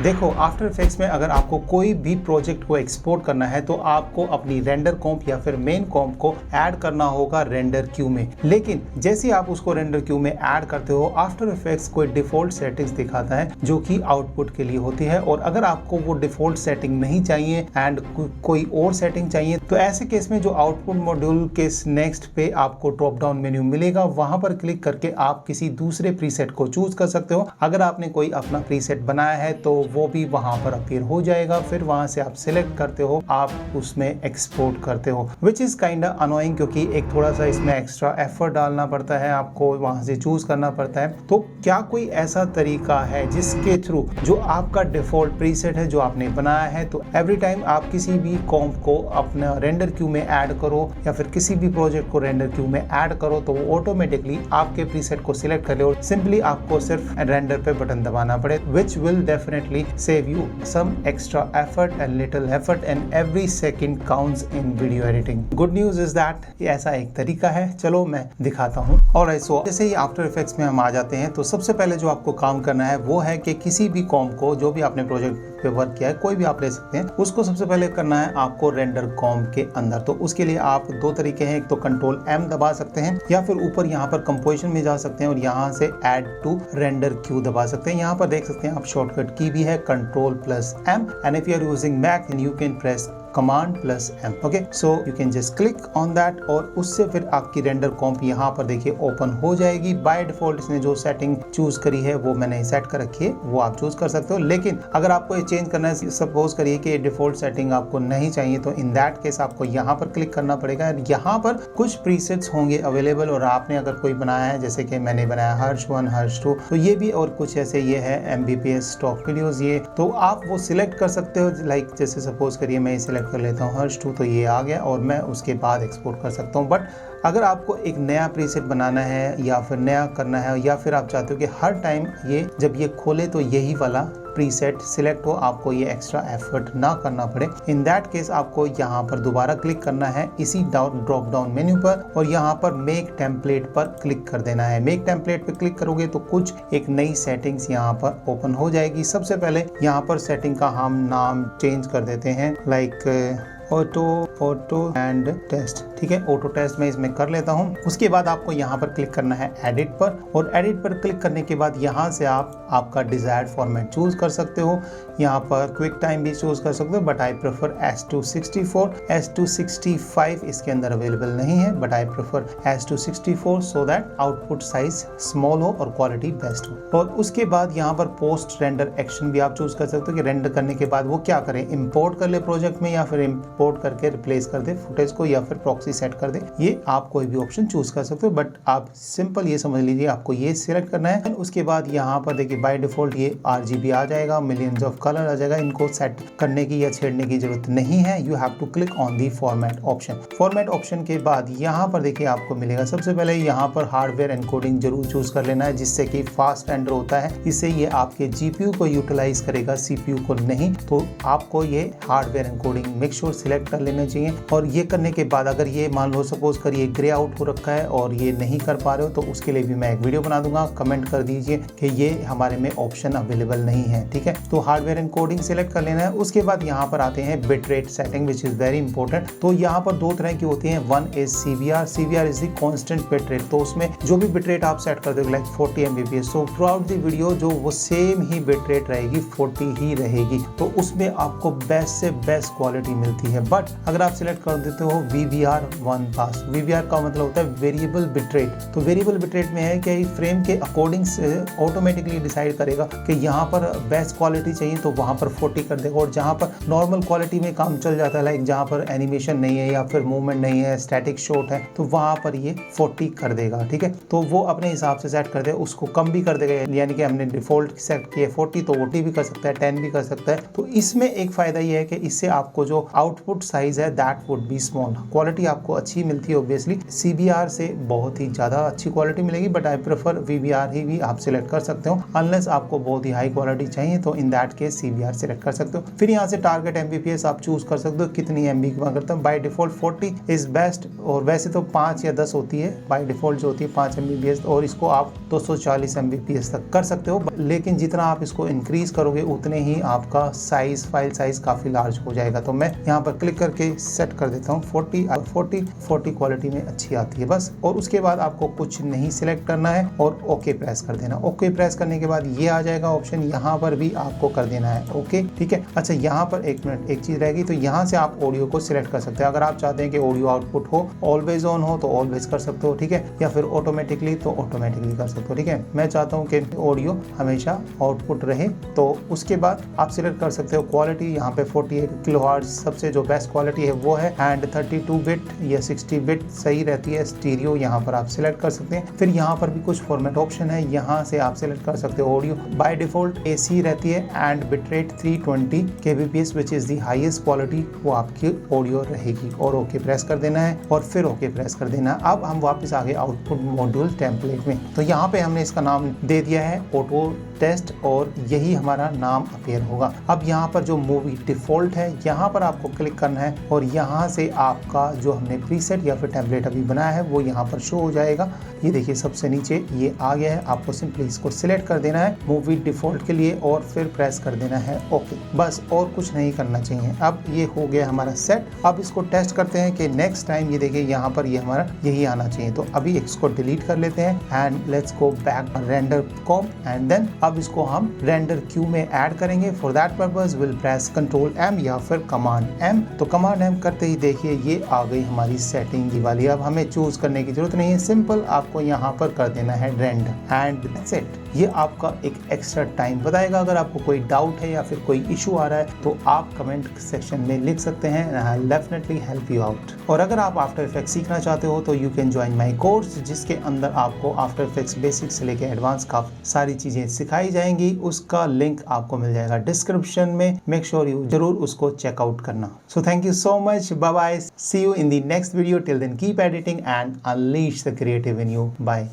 देखो after effects में अगर आपको कोई भी प्रोजेक्ट को एक्सपोर्ट करना है तो आपको अपनी रेंडर कॉम्प या फिर मेन कॉम्प को ऐड करना होगा रेंडर क्यू में। लेकिन जैसे ही आप उसको रेंडर क्यू में ऐड करते हो आफ्टर इफेक्ट्स कोई डिफॉल्ट सेटिंग्स दिखाता है जो कि आउटपुट के लिए होती है, और अगर आपको वो डिफॉल्ट सेटिंग नहीं चाहिए एंड कोई और सेटिंग चाहिए तो ऐसे केस में जो आउटपुट मॉड्यूल के नेक्स्ट पे आपको ड्रॉप डाउन मेन्यू मिलेगा, वहां पर क्लिक करके आप किसी दूसरे प्रीसेट को चूज कर सकते हो। अगर आपने कोई अपना प्रीसेट बनाया है तो वो भी वहां पर अपीयर हो जाएगा, फिर वहां से आप सिलेक्ट करते हो, आप उसमें एक्सपोर्ट करते हो, which is kind of annoying क्योंकि एक थोड़ा सा इसमें एक्स्ट्रा एफर्ट डालना पड़ता है, आपको वहां से चूज करना पड़ता है। तो क्या कोई ऐसा तरीका है जिसके थ्रू जो आपका डिफॉल्ट प्रीसेट है जो आपने बनाया है, तो एवरी टाइम आप किसी भी कॉम्प को अपना रेंडर क्यू में ऐड करो या फिर किसी भी प्रोजेक्ट को रेंडर क्यू में ऐड करो तो वो ऑटोमेटिकली आपके प्रीसेट को सिलेक्ट कर ले और सिंपली आपको सिर्फ रेंडर पे बटन दबाना पड़े, which will definitely save you some extra effort and little effort and every second counts in video editing. Good news is that ये ऐसा एक तरीका है, चलो मैं दिखाता हूँ। और सो जैसे ही आफ्टर इफेक्ट्स में हम आ जाते हैं तो सबसे पहले जो आपको काम करना है वो है कि किसी भी कॉम्प को जो भी आपने प्रोजेक्ट पे वर्क किया है कोई भी आप ले सकते हैं, उसको सबसे पहले करना है आपको रेंडर कॉम्प के अंदर। तो उसके लिए आप दो तरीके हैं, एक तो कंट्रोल एम दबा सकते हैं या फिर ऊपर यहाँ पर कंपोजिशन में जा सकते हैं और यहाँ से ऐड टू रेंडर क्यू दबा सकते हैं। यहाँ पर देख सकते हैं आप शॉर्टकट की भी है Ctrl+M and if you are using Mac then you can press Command+M. Okay, so you can just click on that और उससे फिर आपकी रेंडर कॉम्प यहाँ पर देखिए ओपन हो जाएगी। बाय डिफॉल्ट इसने जो सेटिंग चूज करी है वो मैंने सेट कर रखी है, वो आप चूज कर सकते हो। लेकिन अगर आपको ये चेंज करना है, सपोज करिए कि डिफॉल्ट सेटिंग आपको नहीं चाहिए, तो इन दैट केस आपको यहाँ पर क्लिक करना पड़ेगा। यहाँ पर कुछ प्रीसेट्स होंगे अवेलेबल और आपने अगर कोई बनाया है, जैसे कि मैंने बनाया हर्ष 1 हर्ष 2, तो ये भी और कुछ ऐसे ये है MBPS स्टॉक वीडियोस, ये तो आप वो सिलेक्ट कर सकते हो। लाइक जैसे सपोज करिए मैं सिलेक्ट कर लेता हूँ हर्ष 2, तो ये आ गया और मैं उसके बाद एक्सपोर्ट कर सकता हूँ। बट अगर आपको एक नया प्रीसेट बनाना है या फिर नया करना है या फिर आप चाहते हो कि हर टाइम ये जब ये खोले तो यही वाला प्रीसेट सिलेक्ट हो, आपको ये एक्स्ट्रा एफर्ट ना करना पड़े, इन दैट केस आपको यहाँ पर दोबारा क्लिक करना है इसी ड्रॉप डाउन मेन्यू पर और यहाँ पर मेक टेम्पलेट पर क्लिक कर देना है। मेक टेम्पलेट पर क्लिक करोगे तो कुछ एक नई सेटिंग्स यहाँ पर ओपन हो जाएगी। सबसे पहले यहाँ पर सेटिंग का हम नाम चेंज कर देते हैं, लाइक ऑटो एंड टेस्ट, ठीक है, ऑटो टेस्ट मैं इसमें कर लेता हूं। उसके बाद आपको यहाँ पर क्लिक करना है एडिट पर और एडिट पर क्लिक करने के बाद यहाँ से आप आपका डिजायर्ड फॉर्मेट चूज कर सकते हो। यहाँ पर क्विक टाइम भी चूज कर सकते हो, but I prefer S264। S265 इसके अंदर अवेलेबल नहीं है, but I prefer S264 so that output size small हो और क्वालिटी बेस्ट हो। और उसके बाद यहाँ पर पोस्ट रेंडर एक्शन भी आप चूज कर सकते हो कि रेंडर करने के बाद वो क्या करे, इंपोर्ट कर ले प्रोजेक्ट में या फिर इंपोर्ट करके रिप्लेस कर दे फुटेज को या फिर प्रॉक्सी सेट कर दे। ये आप कोई भी ऑप्शन चूज कर सकते हो, बट आप सिंपल ये समझ लीजिए आपको ये सिलेक्ट करना है। उसके बाद यहाँ पर देखिए बाय डिफॉल्ट ये RGB आ जाएगा, मिलियंस ऑफ कलर आ जाएगा, इनको सेट करने की या छेड़ने की जरूरत नहीं है। You have to click on the format option. Format option के बाद यहाँ पर देखिए आपको मिलेगा, सबसे पहले यहाँ पर हार्डवेयर एनकोडिंग जरूर चूज कर लेना है जिससे कि फास्ट रेंडर होता है, इससे ये आपके GPU को यूटिलाइज करेगा, CPU को नहीं। तो आपको ये hardware encoding make sure select कर लेना चाहिए। और ये करने के बाद अगर ये मान लो सपोज करिए ग्रे आउट हो रखा है और ये नहीं कर पा रहे हो तो उसके लिए भी मैं एक वीडियो बना दूंगा, कमेंट कर दीजिए कि ये हमारे में ऑप्शन अवेलेबल नहीं है, ठीक है। तो हार्डवेयर एनकोडिंग सिलेक्ट कर लेना है। उसके बाद यहाँ पर आते हैं bit rate setting which is very important. तो यहाँ पर दो तरह की होती है, one is CBR is the constant bit rate. तो उसमें जो भी बिट रेट आप सेट कर दो लाइक 40 Mbps, तो थ्रू आउट द वीडियो जो वो सेम ही बिट रेट रहेगी, 40 ही रहेगी। तो उसमें आपको बेस्ट से बेस्ट क्वालिटी मिलती है। बट अगर आप सिलेक्ट कर देते हो VBR1 पास, VBR का मतलब होता है वेरिएबल बिट रेट। तो वेरिएबल बिट रेट में है कि फ्रेम के अकॉर्डिंग से ऑटोमेटिकली डिसाइड करेगा कि यहाँ पर बेस्ट क्वालिटी चाहिए तो वहाँ पर 40 कर देगा, और जहाँ पर नॉर्मल क्वालिटी में काम चल जाता है, लाइक जहाँ पर एनिमेशन नहीं है या फिर मूवमेंट नहीं है, स्टैटिक शॉट है, तो वहाँ पर ये 40 कर देगा, ठीक है। तो वो अपने हिसाब से सेट कर दे, उसको कम भी कर देगा, यानी कि हमने डिफॉल्ट सेट किया 40 तो 40 भी कर सकता है, 10 भी कर सकता है। तो इसमें एक फायदा ये है कि इससे आपको जो आउटपुट आउटपुट साइज है that would be small. Quality आपको अच्छी मिलती है ऑब्वियसली, CBR से बहुत ही ज़्यादा अच्छी क्वालिटी मिलेगी, बट आई प्रेफर VBR ही भी आप सिलेक्ट कर सकते हो। अनलेस आपको बहुत ही हाई क्वालिटी चाहिए तो in that case CBR select कर सकते हो। फिर यहाँ से टारगेट MBPS आप चूज कर सकते हो, कितनी MB की करते हो। बाय डिफॉल्ट 40 इज बेस्ट, और वैसे तो 5 या 10 होती है बाय डिफॉल्ट जो होती है 5 MBPS, और इसको आप 240 MBPS तक कर सकते हो। लेकिन जितना आप इसको इंक्रीज करोगे उतने ही आपका साइज, फाइल साइज काफी लार्ज हो जाएगा। तो मैं यहाँ पर क्लिक करके सेट कर देता हूँ 40 क्वालिटी में अच्छी आती है बस। और उसके बाद आपको कुछ नहीं सिलेक्ट करना है और ओके प्रेस कर देना। ओके प्रेस करने के बाद ये आ जाएगा ऑप्शन, यहाँ पर भी आपको कर देना है ओके, ठीक है। अच्छा यहाँ पर एक मिनट, एक चीज रहेगी, तो यहाँ से आप ऑडियो को सिलेक्ट कर सकते हैं। अगर आप चाहते हैं कि ऑडियो आउटपुट हो, ऑलवेज ऑन हो, तो ऑलवेज कर सकते हो, ठीक है, या फिर ऑटोमेटिकली तो ऑटोमेटिकली कर सकते हो, ठीक है। मैं चाहता हूँ कि ऑडियो हमेशा आउटपुट रहे, तो उसके बाद आप सिलेक्ट कर सकते हो क्वालिटी। यहाँ पे 48 किलोहर्ट्ज सबसे जो बेस्ट क्वालिटी है वो है, एंड 32 बिट या 60 बिट सही रहती है। स्टीरियो यहाँ पर आप सिलेक्ट कर सकते हैं। फिर यहाँ पर भी कुछ फॉर्मेट ऑप्शन है, यहाँ से आप सिलेक्ट कर सकते हो ऑडियो। बाय डिफॉल्ट AC रहती है and bitrate 320 kbps which is the highest quality, वो आपकी ऑडियो रहेगी। और ओके प्रेस कर देना है और फिर ओके प्रेस कर देना। अब हम वापस आ गए आउटपुट मॉड्यूल टेम्पलेट में। तो यहाँ पे हमने इसका नाम दे दिया है ऑटो टेस्ट, और यही हमारा नाम अपीयर होगा। अब यहाँ पर जो मूवी डिफॉल्ट है यहाँ पर आपको क्लिक करना है, और यहाँ से आपका जो हमने प्रीसेट या फिर टेम्पलेट अभी बनाया है वो यहाँ पर शो हो जाएगा। ये देखिए सबसे नीचे ये आ गया है। आपको सिंपली इसको सिलेक्ट कर देना है मूवी डिफॉल्ट के लिए और फिर प्रेस कर देना है ओके, बस और कुछ नहीं करना चाहिए। अब ये हो गया हमारा सेट। अब इसको टेस्ट करते हैं कि नेक्स्ट टाइम ये देखिए यहाँ पर ये हमारा यही आना चाहिए। तो अभी इसको डिलीट कर लेते हैं and let's go back render comp, and then अब इसको हम रेंडर क्यू में ऐड करेंगे। For that purpose will press Ctrl M या फिर Command M। तो Command M करते ही देखिए ये आ गई हमारी सेटिंग वाली। अब हमें चूज करने की जरूरत नहीं है, सिंपल आपको यहाँ पर कर देना है रेंडर, एंड दैट्स इट। ये आपका एक एक्स्ट्रा टाइम बताएगा। अगर आपको कोई डाउट है या फिर कोई इशू आ रहा है तो आप कमेंट सेक्शन में लिख सकते हैं, and I will definitely help you out. और अगर आप आफ्टर इफेक्ट्स सीखना चाहते हो तो you can join my course, जिसके अंदर आपको आफ्टर इफेक्ट्स बेसिक से लेकर एडवांस का सारी चीजें सिखाई जाएंगी। उसका लिंक आपको मिल जाएगा डिस्क्रिप्शन में। मेक श्योर यू जरूर उसको चेकआउट करना। So thank you so much, bye bye, see you in the next video. Till then keep editing and unleash the creative in you. Bye.